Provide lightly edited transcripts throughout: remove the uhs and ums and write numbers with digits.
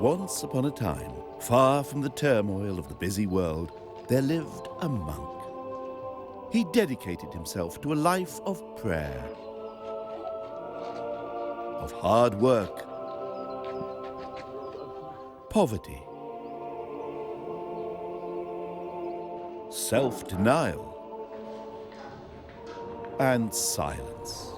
Once upon a time, far from the turmoil of the busy world, there lived a monk. He dedicated himself to a life of prayer, of hard work, poverty, self-denial, and silence.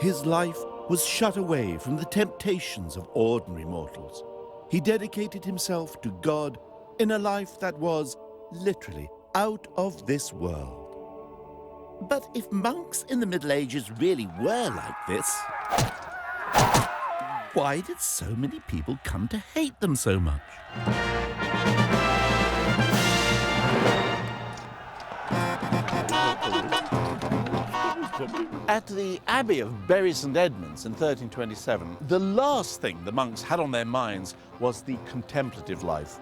His life was shut away from the temptations of ordinary mortals. He dedicated himself to God in a life that was literally out of this world. But if monks in the Middle Ages really were like this, why did so many people come to hate them so much? At the Abbey of Bury St Edmunds in 1327, the last thing the monks had on their minds was the contemplative life.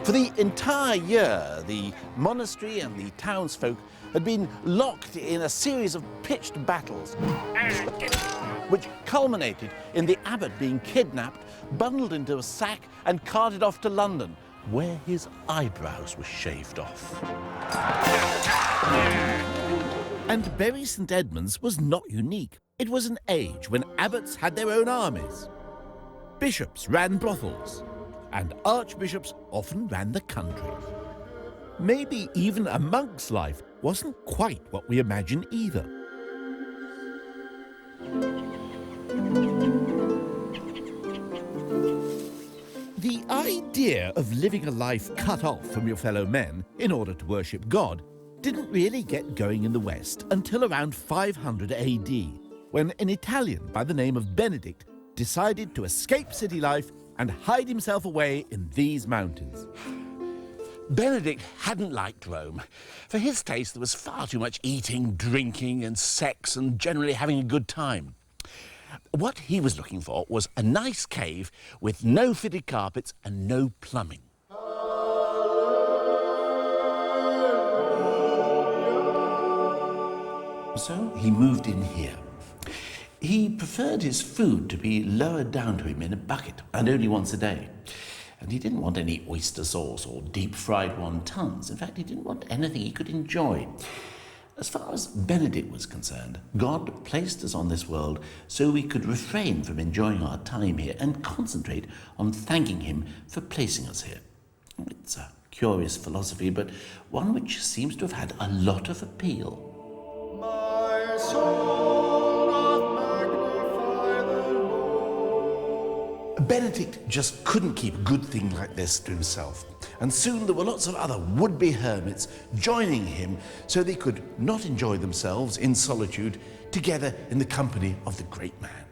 For the entire year, the monastery and the townsfolk had been locked in a series of pitched battles, which culminated in the abbot being kidnapped, bundled into a sack and carted off to London, where his eyebrows were shaved off. And Bury St Edmunds was not unique. It was an age when abbots had their own armies. Bishops ran brothels, and archbishops often ran the country. Maybe even a monk's life wasn't quite what we imagine either. The idea of living a life cut off from your fellow men in order to worship God didn't really get going in the West until around 500 AD, when an Italian by the name of Benedict decided to escape city life and hide himself away in these mountains. Benedict hadn't liked Rome. For his taste, there was far too much eating, drinking, and sex, and generally having a good time. What he was looking for was a nice cave with no fitted carpets and no plumbing. So he moved in here. He preferred his food to be lowered down to him in a bucket and only once a day. And he didn't want any oyster sauce or deep-fried wontons. In fact, he didn't want anything he could enjoy. As far as Benedict was concerned, God placed us on this world so we could refrain from enjoying our time here and concentrate on thanking him for placing us here. It's a curious philosophy, but one which seems to have had a lot of appeal. My soul doth magnify the Lord. Benedict just couldn't keep a good thing like this to himself, and soon there were lots of other would-be hermits joining him so they could not enjoy themselves in solitude together in the company of the great man.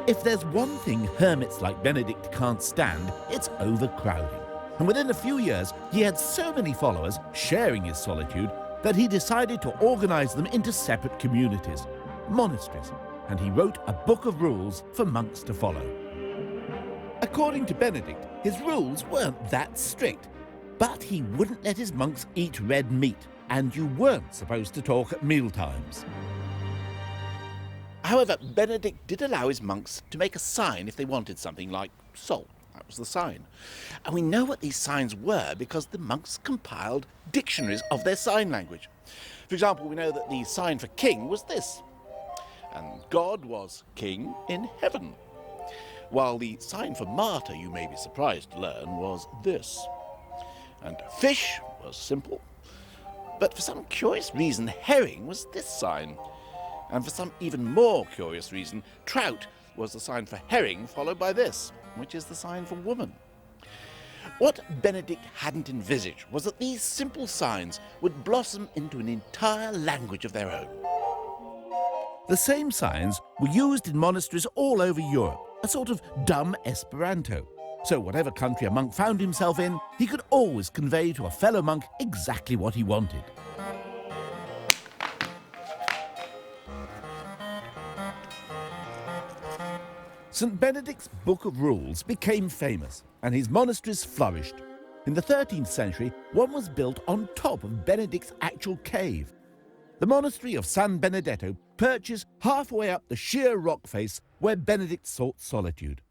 If there's one thing hermits like Benedict can't stand, it's overcrowding. And within a few years, he had so many followers sharing his solitude that he decided to organize them into separate communities, monasteries, and he wrote a book of rules for monks to follow. According to Benedict, his rules weren't that strict, but he wouldn't let his monks eat red meat, and you weren't supposed to talk at mealtimes. However, Benedict did allow his monks to make a sign if they wanted something like salt. That was the sign. And we know what these signs were because the monks compiled dictionaries of their sign language. For example, we know that the sign for king was this, and God was king in heaven. While the sign for martyr, you may be surprised to learn, was this. And fish was simple, but for some curious reason, herring was this sign. And for some even more curious reason, trout was the sign for herring, followed by this, which is the sign for woman. What Benedict hadn't envisaged was that these simple signs would blossom into an entire language of their own. The same signs were used in monasteries all over Europe, a sort of dumb Esperanto. So whatever country a monk found himself in, he could always convey to a fellow monk exactly what he wanted. St. Benedict's Book of Rules became famous, and his monasteries flourished. In the 13th century, one was built on top of Benedict's actual cave. the monastery of San Benedetto perches halfway up the sheer rock face where Benedict sought solitude.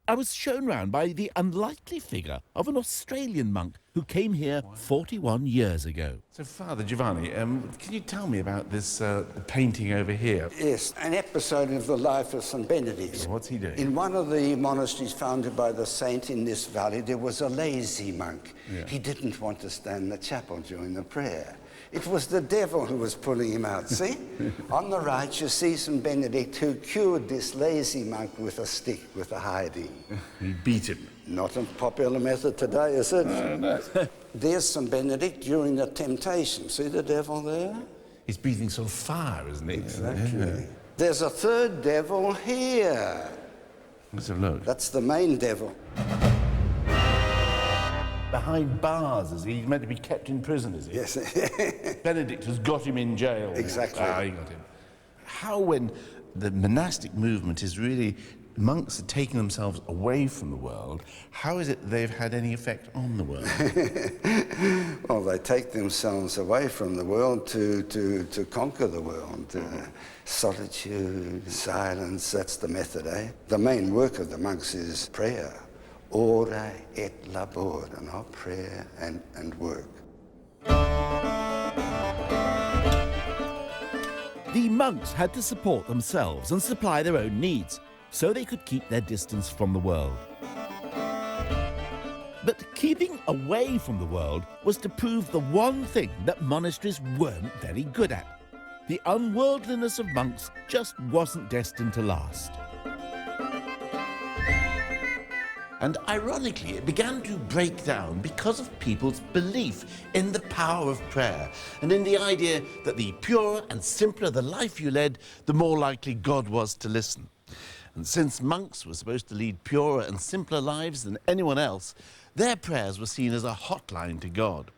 I was shown round by the unlikely figure of an Australian monk who came here 41 years ago. So, Father Giovanni, can you tell me about this painting over here? Yes, an episode of the life of St. Benedict. What's he doing? In one of the monasteries founded by the saint in this valley, there was a lazy monk. Yeah. He didn't want to stand in the chapel during the prayer. It was the devil who was pulling him out, see? On the right, you see St. Benedict, who cured this lazy monk with a stick, with a hiding. He beat him. Not a popular method today, is it? No. There's St. Benedict during the temptation. See the devil there? He's breathing sort of fire, isn't he? Exactly. Yeah. There's a third devil here. Let's have a look. That's the main devil. Behind bars, is he? He's meant to be kept in prison, is he? Yes. Benedict has got him in jail. Exactly. He got him. How, when the monastic movement is really, monks are taking themselves away from the world, how is it they've had any effect on the world? Well, they take themselves away from the world to conquer the world. Solitude, silence, that's the method, eh? The main work of the monks is prayer. Ora et labor, prayer and work. The monks had to support themselves and supply their own needs, so they could keep their distance from the world. But keeping away from the world was to prove the one thing that monasteries weren't very good at. The unworldliness of monks just wasn't destined to last. And ironically, it began to break down because of people's belief in the power of prayer and in the idea that the purer and simpler the life you led, the more likely God was to listen. And since monks were supposed to lead purer and simpler lives than anyone else, their prayers were seen as a hotline to God.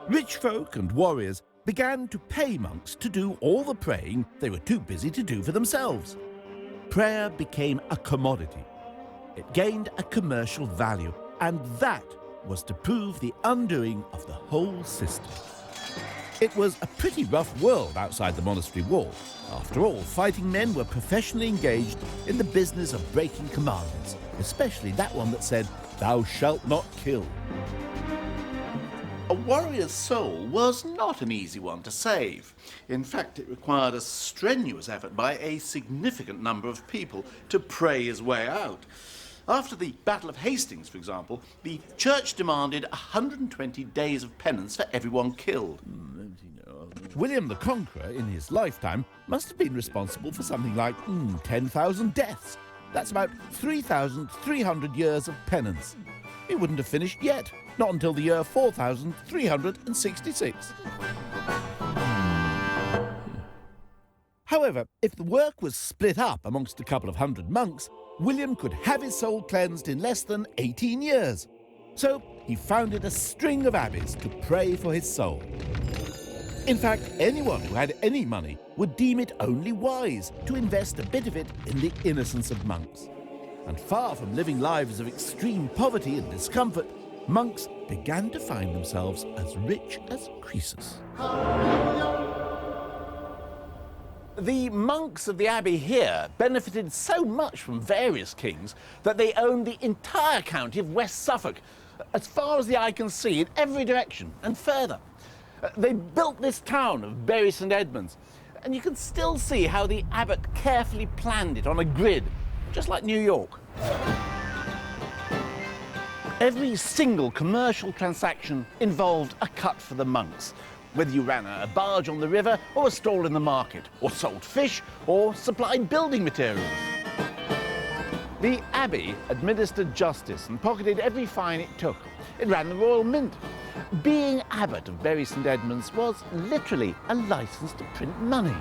Rich folk and warriors began to pay monks to do all the praying they were too busy to do for themselves. Prayer became a commodity. It gained a commercial value, and that was to prove the undoing of the whole system. It was a pretty rough world outside the monastery wall. After all, fighting men were professionally engaged in the business of breaking commandments, especially that one that said, "Thou shalt not kill." A warrior's soul was not an easy one to save. In fact, it required a strenuous effort by a significant number of people to pray his way out. After the Battle of Hastings, for example, the church demanded 120 days of penance for everyone killed. William the Conqueror, in his lifetime, must have been responsible for something like 10,000 deaths. That's about 3,300 years of penance. He wouldn't have finished yet, not until the year 4,366. However, if the work was split up amongst a couple of hundred monks, William could have his soul cleansed in less than 18 years. So he founded a string of abbeys to pray for his soul. In fact, anyone who had any money would deem it only wise to invest a bit of it in the innocence of monks. And far from living lives of extreme poverty and discomfort, monks began to find themselves as rich as Croesus. The monks of the abbey here benefited so much from various kings that they owned the entire county of West Suffolk, as far as the eye can see, in every direction and further. They built this town of Bury St Edmunds, and you can still see how the abbot carefully planned it on a grid, just like New York. Every single commercial transaction involved a cut for the monks, whether you ran a barge on the river or a stall in the market, or sold fish, or supplied building materials. The abbey administered justice and pocketed every fine it took. It ran the royal mint. Being abbot of Bury St Edmunds was literally a license to print money.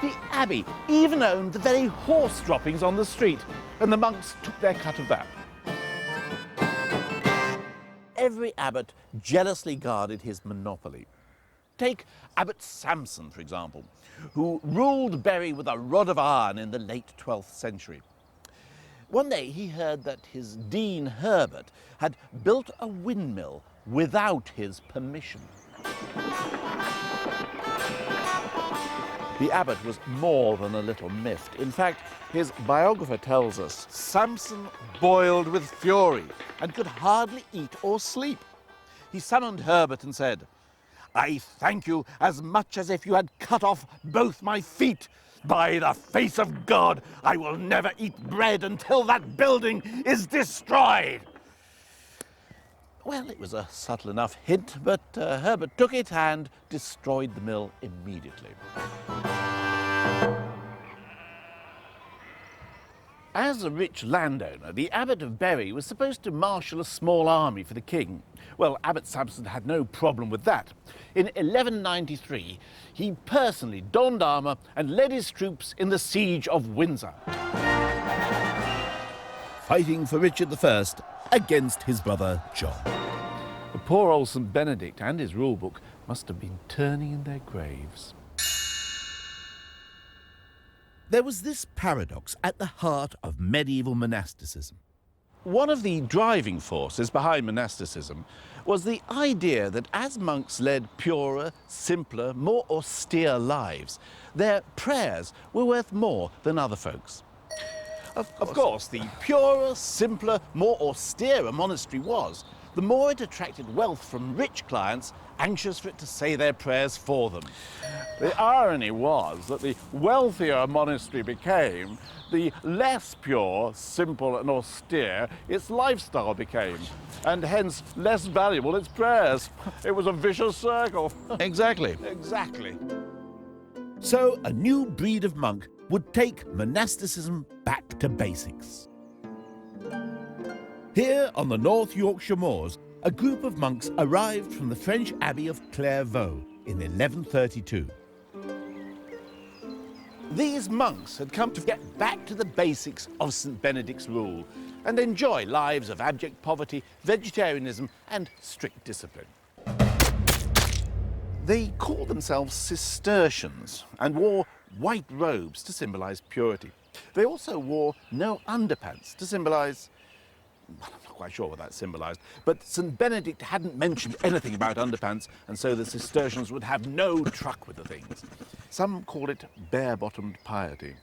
The abbey even owned the very horse droppings on the street, and the monks took their cut of that. Every abbot jealously guarded his monopoly. Take Abbot Samson, for example, who ruled Bury with a rod of iron in the late 12th century. One day he heard that his dean Herbert had built a windmill without his permission. The abbot was more than a little miffed. In fact, his biographer tells us Samson boiled with fury and could hardly eat or sleep. He summoned Herbert and said, "I thank you as much as if you had cut off both my feet. By the face of God, I will never eat bread until that building is destroyed." Well, it was a subtle enough hint, but Herbert took it and destroyed the mill immediately. As a rich landowner, the Abbot of Bury was supposed to marshal a small army for the king. Well, Abbot Sampson had no problem with that. In 1193, he personally donned armour and led his troops in the siege of Windsor, fighting for Richard I against his brother John. The poor old St. Benedict and his rulebook must have been turning in their graves. There was this paradox at the heart of medieval monasticism. One of the driving forces behind monasticism was the idea that as monks led purer, simpler, more austere lives, their prayers were worth more than other folks. Of course, the purer, simpler, more austere a monastery was, the more it attracted wealth from rich clients anxious for it to say their prayers for them. The irony was that the wealthier a monastery became, the less pure, simple and austere its lifestyle became, and hence less valuable its prayers. It was a vicious circle. Exactly. Exactly. So a new breed of monk would take monasticism back to basics. Here on the North Yorkshire moors, a group of monks arrived from the French abbey of Clairvaux in 1132. These monks had come to get back to the basics of St. Benedict's rule and enjoy lives of abject poverty, vegetarianism and strict discipline. They called themselves Cistercians and wore white robes to symbolise purity. They also wore no underpants to symbolise, well, I'm not quite sure what that symbolised, but St. Benedict hadn't mentioned anything about underpants, and so the Cistercians would have no truck with the things. Some call it bare-bottomed piety.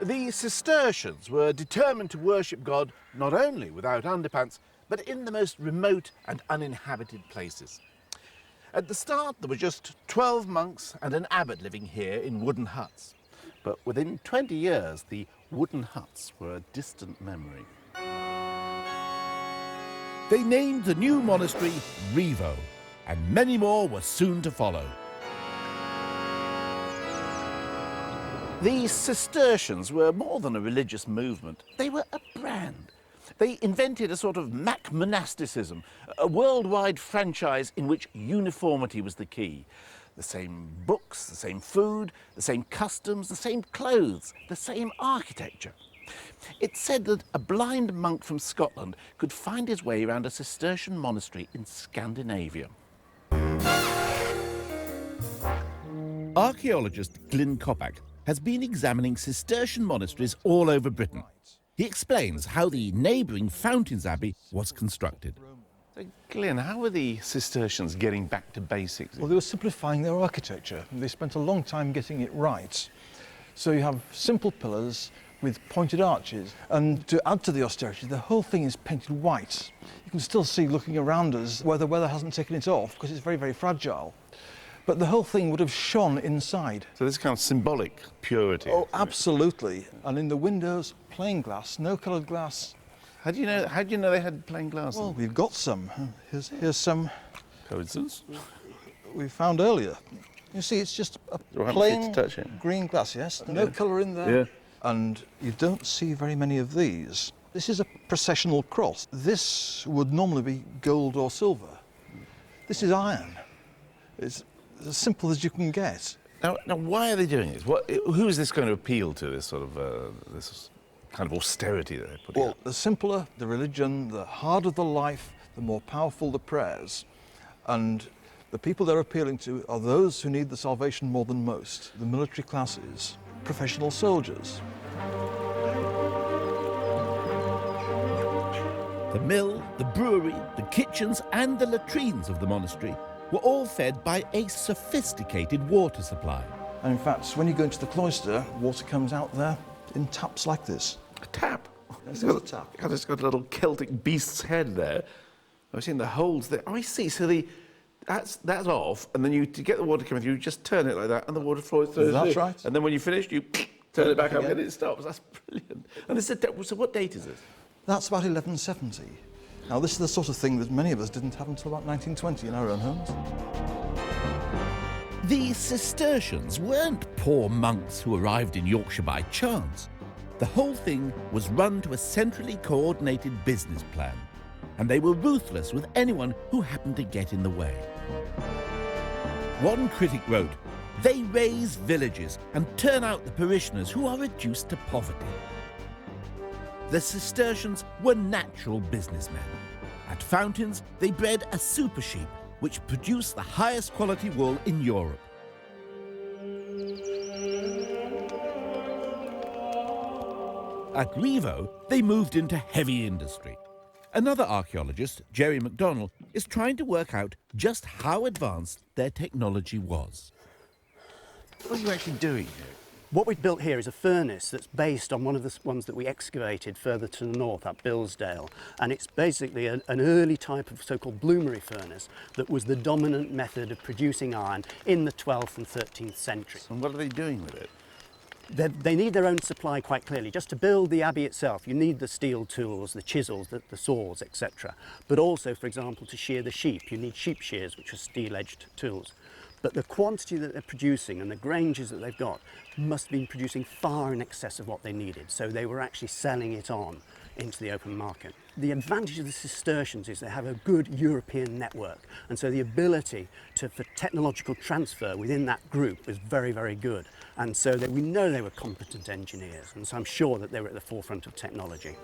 The Cistercians were determined to worship God not only without underpants, but in the most remote and uninhabited places. At the start, there were just 12 monks and an abbot living here in wooden huts. But within 20 years, the wooden huts were a distant memory. They named the new monastery Rievaulx, and many more were soon to follow. The Cistercians were more than a religious movement. They were a brand. They invented a sort of Mac monasticism, a worldwide franchise in which uniformity was the key. The same books, the same food, the same customs, the same clothes, the same architecture. It's said that a blind monk from Scotland could find his way around a Cistercian monastery in Scandinavia. Archaeologist Glyn Coppack has been examining Cistercian monasteries all over Britain. He explains how the neighbouring Fountains Abbey was constructed. So, Glyn, how were the Cistercians getting back to basics? Well, they were simplifying their architecture. They spent a long time getting it right. So you have simple pillars with pointed arches. And to add to the austerity, the whole thing is painted white. You can still see looking around us where the weather hasn't taken it off because it's very, very fragile. But the whole thing would have shone inside. So this kind of symbolic purity. Oh, absolutely. And in the windows, plain glass, no coloured glass. How do you know they had plain glass? Well, we've got some. Here's some Coincidence? we found earlier. You see, it's just a plain to touch it. green glass, yes? No colour in there. Yeah. And you don't see very many of these. This is a processional cross. This would normally be gold or silver. This is iron. It's as simple as you can get. Now why are they doing this? Who is this going to appeal to, this sort of this kind of austerity that they're putting Well, up? the simpler the religion, the harder the life, the more powerful the prayers. And the people they're appealing to are those who need the salvation more than most. The military classes, professional soldiers. The mill, the brewery, the kitchens and the latrines of the monastery were all fed by a sophisticated water supply. And in fact, when you go into the cloister, water comes out there in taps like this. A tap? This is a tap. God, it's got a little Celtic beast's head there. I've seen the holes there. Oh, I see. So that's off, and then to get the water coming through, you just turn it like that, and the water flows through. That's right. And then when you finish, you turn it back up, and it stops. That's brilliant. And this is so what date is this? That's about 1170. Now, this is the sort of thing that many of us didn't have until about 1920 in our own homes. The Cistercians weren't poor monks who arrived in Yorkshire by chance. The whole thing was run to a centrally coordinated business plan, and they were ruthless with anyone who happened to get in the way. One critic wrote, "They raise villages and turn out the parishioners who are reduced to poverty." The Cistercians were natural businessmen. At Fountains, they bred a super sheep, which produced the highest quality wool in Europe. At Rievaulx, they moved into heavy industry. Another archaeologist, Jerry MacDonald, is trying to work out just how advanced their technology was. What are you actually doing here? What we've built here is a furnace that's based on one of the ones that we excavated further to the north at Billsdale, and it's basically an early type of so-called bloomery furnace that was the dominant method of producing iron in the 12th and 13th century. And what are they doing with it? They need their own supply quite clearly. Just to build the abbey itself, you need the steel tools, the chisels, the saws, etc. But also, for example, to shear the sheep, you need sheep shears, which are steel-edged tools. But the quantity that they're producing and the granges that they've got must have been producing far in excess of what they needed. So they were actually selling it on into the open market. The advantage of the Cistercians is they have a good European network, and so the ability for technological transfer within that group was very, very good. And so we know they were competent engineers, and so I'm sure that they were at the forefront of technology.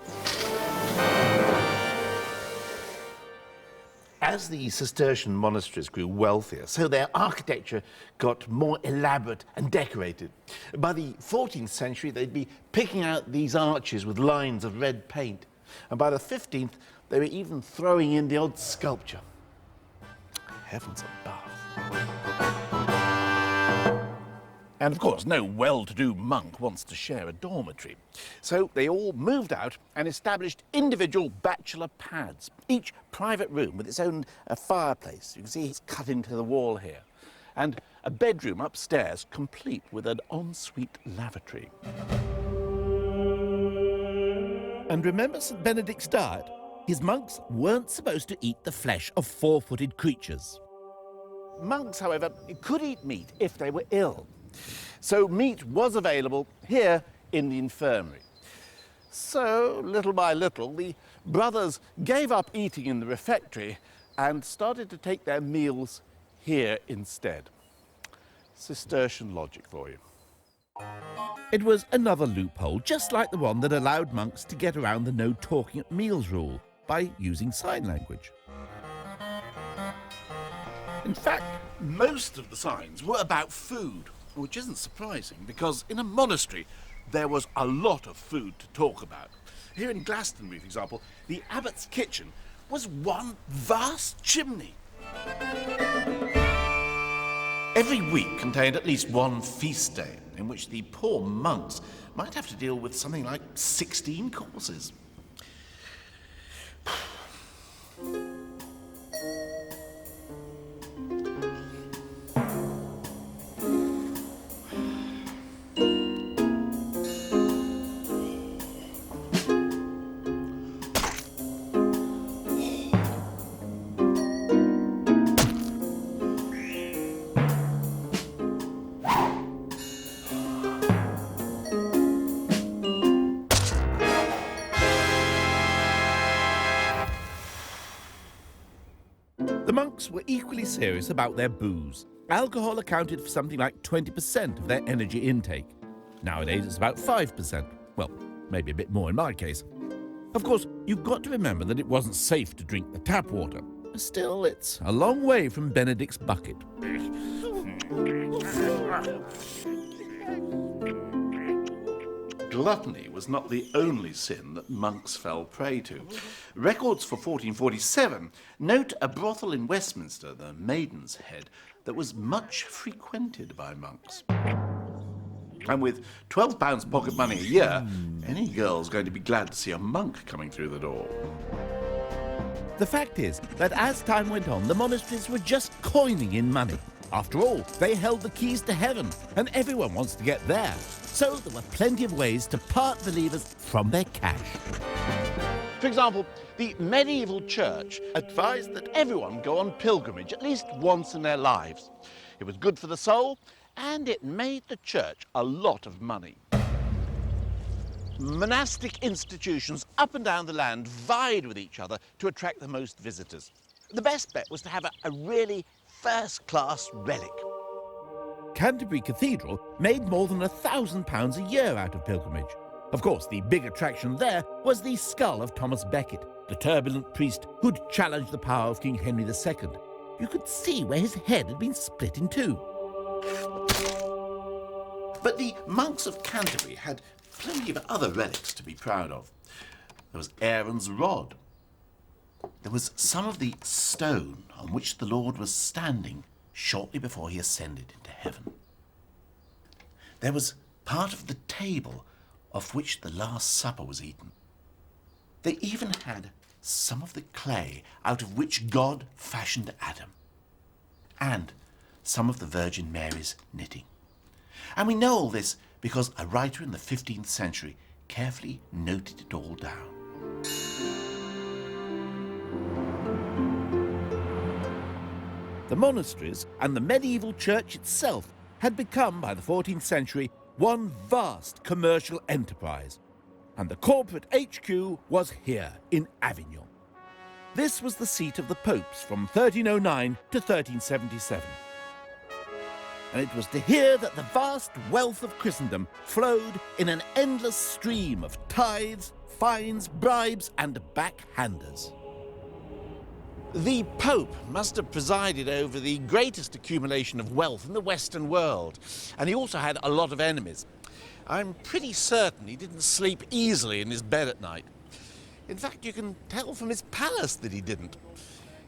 As the Cistercian monasteries grew wealthier, so their architecture got more elaborate and decorated. By the 14th century, they'd be picking out these arches with lines of red paint. And by the 15th, they were even throwing in the odd sculpture. Heavens above. And of course, no well-to-do monk wants to share a dormitory. So they all moved out and established individual bachelor pads, each private room with its own fireplace. You can see it's cut into the wall here. And a bedroom upstairs, complete with an ensuite lavatory. And remember St. Benedict's diet? His monks weren't supposed to eat the flesh of four-footed creatures. Monks, however, could eat meat if they were ill. So meat was available here in the infirmary. So, little by little, the brothers gave up eating in the refectory and started to take their meals here instead. Cistercian logic for you. It was another loophole, just like the one that allowed monks to get around the no talking at meals rule by using sign language. In fact, most of the signs were about food, which isn't surprising because in a monastery there was a lot of food to talk about. Here in Glastonbury, for example, the abbot's kitchen was one vast chimney. Every week contained at least one feast day in which the poor monks might have to deal with something like 16 courses. The monks were equally serious about their booze. Alcohol accounted for something like 20% of their energy intake. Nowadays it's about 5%. Well, maybe a bit more in my case. Of course, you've got to remember that it wasn't safe to drink the tap water. Still, it's a long way from Benedict's bucket. gluttony was not the only sin that monks fell prey to. Records for 1447 note a brothel in Westminster, the Maiden's Head, that was much frequented by monks. And with £12 pocket money a year, any girl's going to be glad to see a monk coming through the door. The fact is that as time went on, the monasteries were just coining in money. After all, they held the keys to heaven, and everyone wants to get there. So there were plenty of ways to part believers from their cash. For example, the medieval church advised that everyone go on pilgrimage at least once in their lives. It was good for the soul, and it made the church a lot of money. Monastic institutions up and down the land vied with each other to attract the most visitors. The best bet was to have a really first-class relic. Canterbury Cathedral made more than £1,000 a year out of pilgrimage. Of course, the big attraction there was the skull of Thomas Becket, the turbulent priest who'd challenged the power of King Henry II. You could see where his head had been split in two. But the monks of Canterbury had plenty of other relics to be proud of. There was Aaron's rod. There was some of the stone on which the Lord was standing shortly before he ascended into heaven. There was part of the table off which the Last Supper was eaten. They even had some of the clay out of which God fashioned Adam, and some of the Virgin Mary's knitting. And we know all this because a writer in the 15th century carefully noted it all down. The monasteries and the medieval church itself had become, by the 14th century, one vast commercial enterprise. And the corporate HQ was here in Avignon. This was the seat of the popes from 1309 to 1377. And it was to here that the vast wealth of Christendom flowed in an endless stream of tithes, fines, bribes, and backhanders. The Pope must have presided over the greatest accumulation of wealth in the Western world, and he also had a lot of enemies. I'm pretty certain he didn't sleep easily in his bed at night. In fact, you can tell from his palace that he didn't.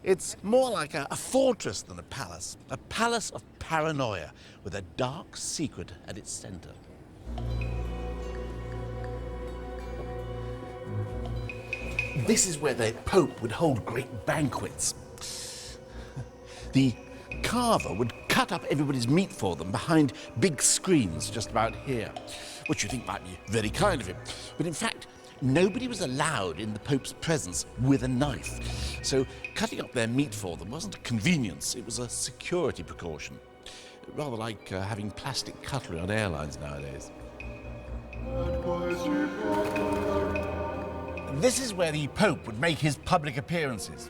It's more like a fortress than a palace of paranoia, with a dark secret at its centre. This is where the Pope would hold great banquets. The carver would cut up everybody's meat for them behind big screens just about here, which you think might be very kind of him. But in fact, nobody was allowed in the Pope's presence with a knife. So cutting up their meat for them wasn't a convenience, it was a security precaution. Rather like having plastic cutlery on airlines nowadays. This is where the Pope would make his public appearances.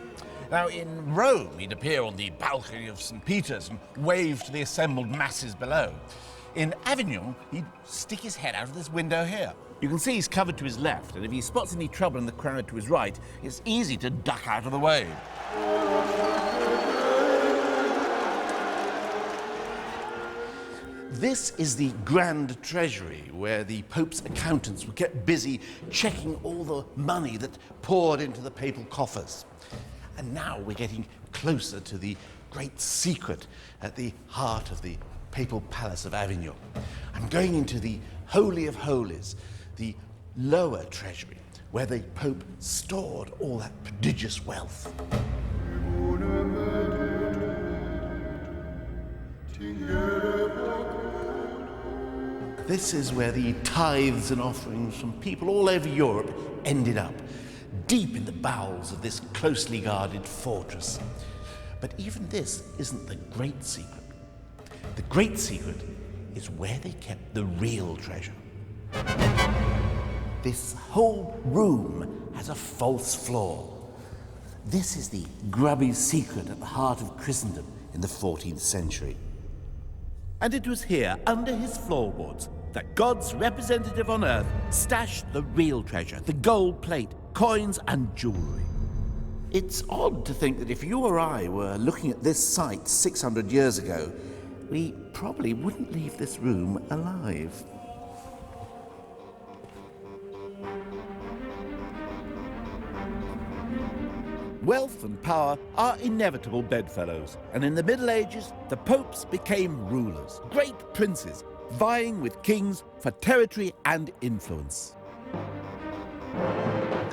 Now, in Rome, he'd appear on the balcony of St. Peter's and wave to the assembled masses below. In Avignon, he'd stick his head out of this window here. You can see he's covered to his left, and if he spots any trouble in the crowd to his right, it's easy to duck out of the way. This is the Grand Treasury, where the Pope's accountants would get busy checking all the money that poured into the papal coffers. And now we're getting closer to the great secret at the heart of the papal palace of Avignon. I'm going into the Holy of Holies, the lower treasury, where the Pope stored all that prodigious wealth. This is where the tithes and offerings from people all over Europe ended up, deep in the bowels of this closely guarded fortress. But even this isn't the great secret. The great secret is where they kept the real treasure. This whole room has a false floor. This is the grubby secret at the heart of Christendom in the 14th century. And it was here, under his floorboards, that God's representative on earth stashed the real treasure, the gold plate, coins and jewellery. It's odd to think that if you or I were looking at this site 600 years ago, we probably wouldn't leave this room alive. wealth and power are inevitable bedfellows, and in the Middle Ages, the popes became rulers, great princes, vying with kings for territory and influence.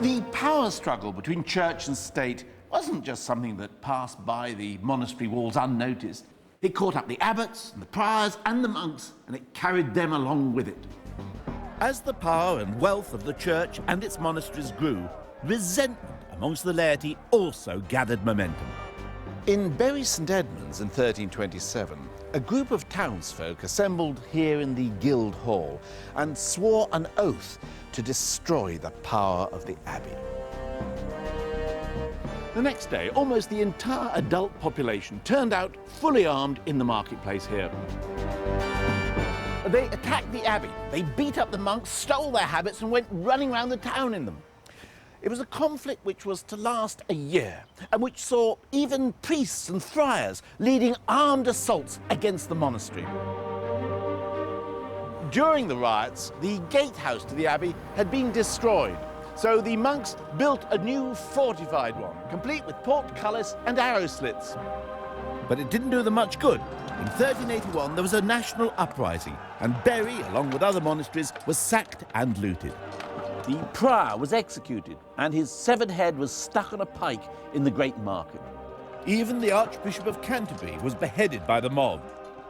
The power struggle between church and state wasn't just something that passed by the monastery walls unnoticed. It caught up the abbots and the priors and the monks, and it carried them along with it. As the power and wealth of the church and its monasteries grew, resentment amongst the laity also gathered momentum. In Bury St Edmunds in 1327, a group of townsfolk assembled here in the Guild Hall and swore an oath to destroy the power of the abbey. The next day, almost the entire adult population turned out fully armed in the marketplace here. They attacked the abbey, they beat up the monks, stole their habits and went running around the town in them. It was a conflict which was to last a year, and which saw even priests and friars leading armed assaults against the monastery. During the riots, the gatehouse to the abbey had been destroyed, so the monks built a new fortified one, complete with portcullis and arrow slits. But it didn't do them much good. In 1381, there was a national uprising, and Bury, along with other monasteries, was sacked and looted. The prior was executed, and his severed head was stuck on a pike in the great market. Even the Archbishop of Canterbury was beheaded by the mob.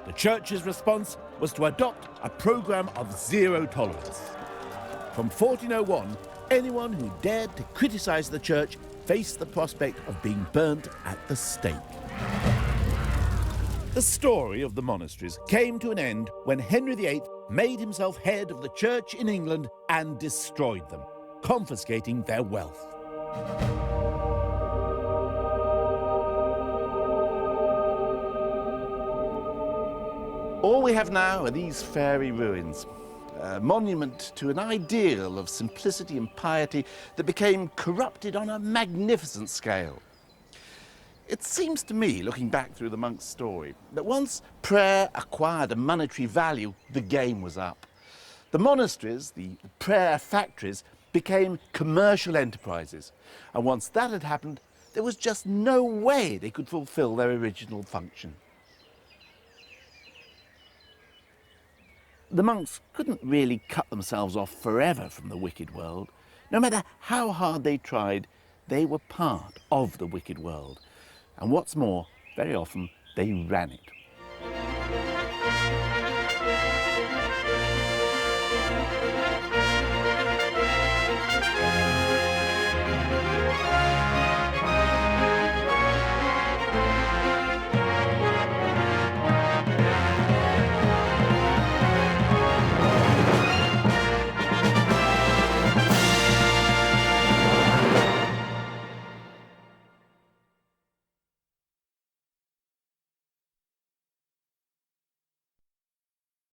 The church's response was to adopt a programme of zero tolerance. From 1401, anyone who dared to criticise the church faced the prospect of being burnt at the stake. The story of the monasteries came to an end when Henry VIII made himself head of the church in England and destroyed them, confiscating their wealth. All we have now are these fairy ruins, a monument to an ideal of simplicity and piety that became corrupted on a magnificent scale. It seems to me, looking back through the monk's story, that once prayer acquired a monetary value, the game was up. The monasteries, the prayer factories, became commercial enterprises. And once that had happened, there was just no way they could fulfill their original function. The monks couldn't really cut themselves off forever from the wicked world. No matter how hard they tried, they were part of the wicked world. And what's more, very often they ran it.